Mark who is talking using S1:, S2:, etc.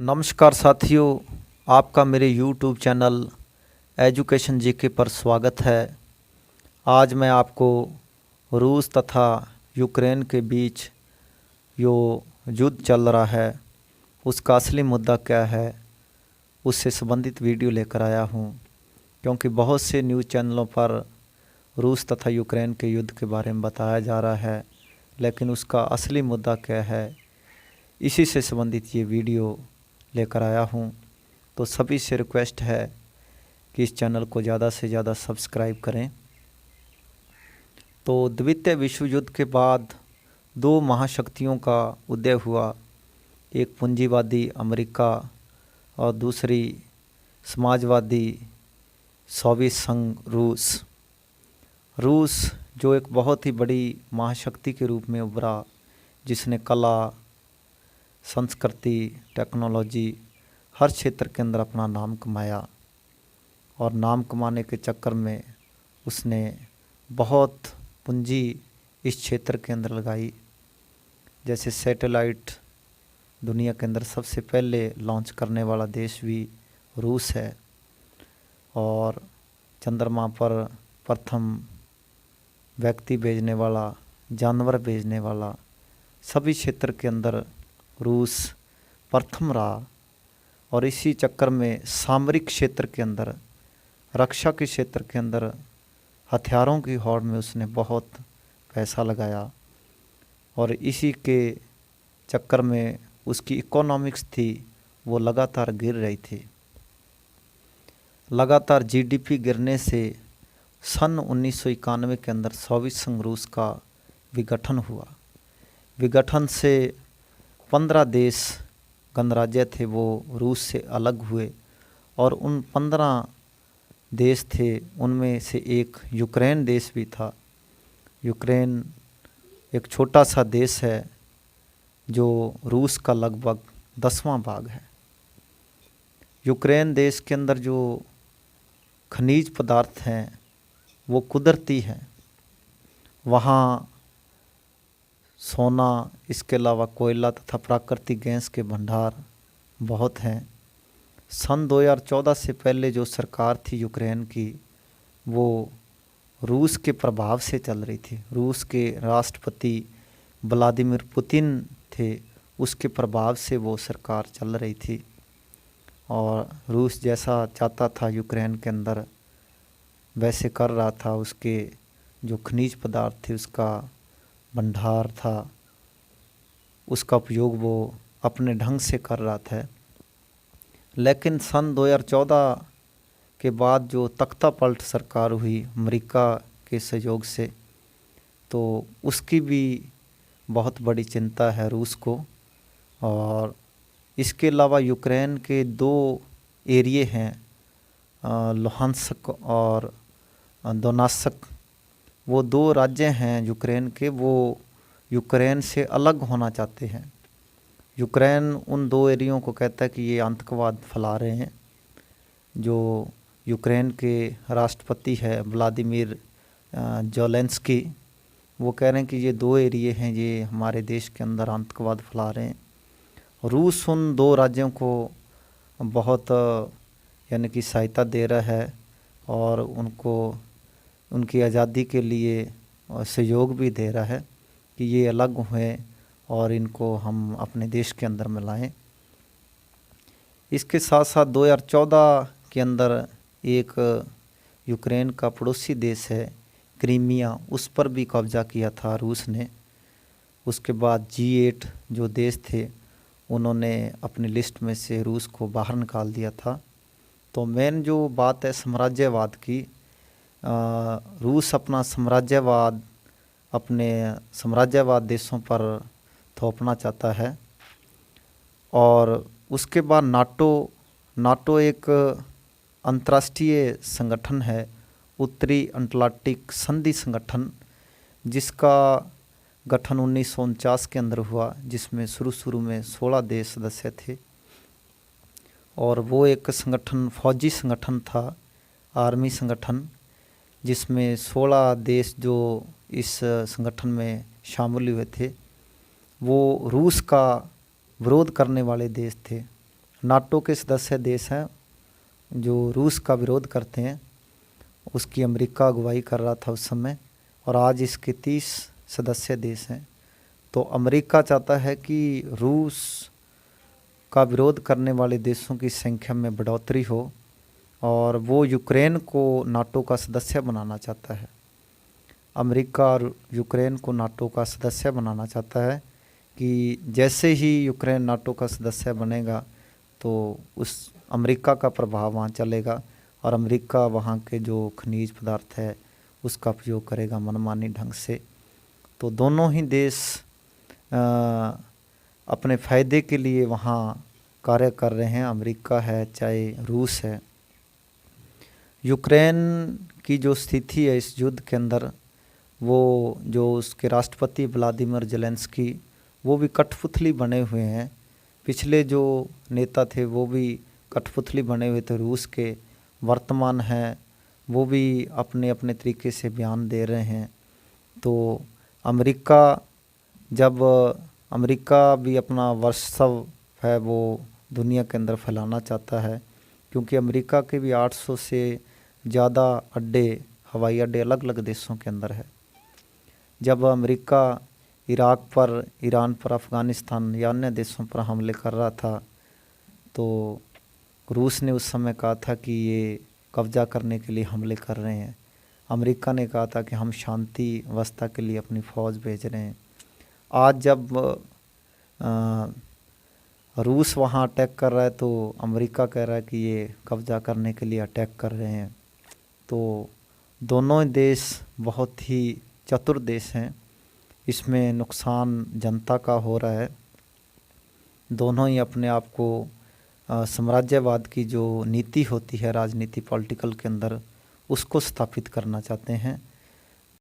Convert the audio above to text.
S1: नमस्कार साथियों, आपका मेरे YouTube चैनल एजुकेशन जीके पर स्वागत है। आज मैं आपको रूस तथा यूक्रेन के बीच जो युद्ध चल रहा है उसका असली मुद्दा क्या है, उससे संबंधित वीडियो लेकर आया हूँ। क्योंकि बहुत से न्यूज़ चैनलों पर रूस तथा यूक्रेन के युद्ध के बारे में बताया जा रहा है, लेकिन उसका असली मुद्दा क्या है, इसी से संबंधित ये वीडियो लेकर आया हूँ। तो सभी से रिक्वेस्ट है कि इस चैनल को ज़्यादा से ज़्यादा सब्सक्राइब करें। तो द्वितीय विश्व युद्ध के बाद दो महाशक्तियों का उदय हुआ, एक पूंजीवादी अमेरिका और दूसरी समाजवादी सोवियत संघ रूस। रूस जो एक बहुत ही बड़ी महाशक्ति के रूप में उभरा, जिसने कला, संस्कृति, टेक्नोलॉजी हर क्षेत्र के अंदर अपना नाम कमाया। और नाम कमाने के चक्कर में उसने बहुत पूंजी इस क्षेत्र के अंदर लगाई। जैसे सैटेलाइट दुनिया के अंदर सबसे पहले लॉन्च करने वाला देश भी रूस है, और चंद्रमा पर प्रथम व्यक्ति भेजने वाला, जानवर भेजने वाला, सभी क्षेत्र के अंदर रूस प्रथम रहा। और इसी चक्कर में सामरिक क्षेत्र के अंदर, रक्षा के क्षेत्र के अंदर, हथियारों की होड़ में उसने बहुत पैसा लगाया। और इसी के चक्कर में उसकी इकोनॉमिक्स थी वो लगातार गिर रही थी। लगातार जीडीपी गिरने से सन 1991 के अंदर सोवियत संघ रूस का विघटन हुआ। विघटन से 15 देश गणराज्य थे वो रूस से अलग हुए, और उन 15 देश थे उनमें से एक यूक्रेन देश भी था। यूक्रेन एक छोटा सा देश है जो रूस का लगभग 10वां भाग है। यूक्रेन देश के अंदर जो खनिज पदार्थ हैं वो कुदरती हैं। वहाँ सोना, इसके अलावा कोयला तथा प्राकृतिक गैस के भंडार बहुत हैं। सन 2014 से पहले जो सरकार थी यूक्रेन की, वो रूस के प्रभाव से चल रही थी। रूस के राष्ट्रपति व्लादिमीर पुतिन थे, उसके प्रभाव से वो सरकार चल रही थी। और रूस जैसा चाहता था यूक्रेन के अंदर वैसे कर रहा था। उसके जो खनिज पदार्थ थे, उसका भंडार था, उसका उपयोग वो अपने ढंग से कर रहा था। लेकिन सन 2014 के बाद जो तख्ता पलट सरकार हुई अमेरिका के सहयोग से, तो उसकी भी बहुत बड़ी चिंता है रूस को। और इसके अलावा यूक्रेन के दो एरिए हैं, लुहांस्क और दोनेत्स्क, वो दो राज्य हैं यूक्रेन के, वो यूक्रेन से अलग होना चाहते हैं। यूक्रेन उन दो एरियो को कहता है कि ये आतंकवाद फैला रहे हैं। जो यूक्रेन के राष्ट्रपति है व्लादिमीर ज़ेलेंस्की, वो कह रहे हैं कि ये दो एरिए हैं, ये हमारे देश के अंदर आतंकवाद फैला रहे हैं। रूस उन दो राज्यों को बहुत यानी कि सहायता दे रहा है, और उनको उनकी आज़ादी के लिए सहयोग भी दे रहा है कि ये अलग हुए और इनको हम अपने देश के अंदर में लाएं। इसके साथ साथ 2014 के अंदर एक यूक्रेन का पड़ोसी देश है क्रीमिया, उस पर भी कब्जा किया था रूस ने। उसके बाद G8 जो देश थे, उन्होंने अपनी लिस्ट में से रूस को बाहर निकाल दिया था। तो मेन जो बात है साम्राज्यवाद की, रूस अपना साम्राज्यवाद अपने साम्राज्यवाद देशों पर थोपना चाहता है। और उसके बाद नाटो एक अंतर्राष्ट्रीय संगठन है, उत्तरी अटलांटिक संधि संगठन, जिसका गठन 1949 के अंदर हुआ, जिसमें शुरू में 16 देश सदस्य थे। और वो एक संगठन फौजी संगठन था, आर्मी संगठन, जिसमें 16 देश जो इस संगठन में शामिल हुए थे वो रूस का विरोध करने वाले देश थे। नाटो के सदस्य देश हैं जो रूस का विरोध करते हैं, उसकी अमेरिका अगुवाई कर रहा था उस समय, और आज इसके 30 सदस्य देश हैं। तो अमेरिका चाहता है कि रूस का विरोध करने वाले देशों की संख्या में बढ़ोतरी हो, और वो यूक्रेन को नाटो का सदस्य बनाना चाहता है। अमेरिका और यूक्रेन को नाटो का सदस्य बनाना चाहता है कि जैसे ही यूक्रेन नाटो का सदस्य बनेगा तो उस अमेरिका का प्रभाव वहाँ चलेगा, और अमेरिका वहाँ के जो खनिज पदार्थ है उसका उपयोग करेगा मनमानी ढंग से। तो दोनों ही देश अपने फ़ायदे के लिए वहाँ कार्य कर रहे हैं, अमेरिका है चाहे रूस है। यूक्रेन की जो स्थिति है इस युद्ध के अंदर, वो जो उसके राष्ट्रपति व्लादिमीर ज़ेलेंस्की, वो भी कठपुतली बने हुए हैं। पिछले जो नेता थे वो भी कठपुतली बने हुए थे रूस के, वर्तमान हैं वो भी अपने अपने तरीके से बयान दे रहे हैं। तो अमेरिका भी अपना वर्चस्व है वो दुनिया के अंदर फैलाना चाहता है, क्योंकि अमेरिका के भी 800 से ज़्यादा हवाई अड्डे अलग अलग देशों के अंदर है। जब अमेरिका इराक पर, ईरान पर, अफ़गानिस्तान या अन्य देशों पर हमले कर रहा था तो रूस ने उस समय कहा था कि ये कब्ज़ा करने के लिए हमले कर रहे हैं। अमेरिका ने कहा था कि हम शांति व्यवस्था के लिए अपनी फ़ौज भेज रहे हैं। आज जब रूस वहाँ अटैक कर रहा है तो अमेरिका कह रहा है कि ये कब्ज़ा करने के लिए अटैक कर रहे हैं। तो दोनों देश बहुत ही चतुर देश हैं, इसमें नुकसान जनता का हो रहा है। दोनों ही अपने आप को साम्राज्यवाद की जो नीति होती है राजनीति पॉलिटिकल के अंदर, उसको स्थापित करना चाहते हैं।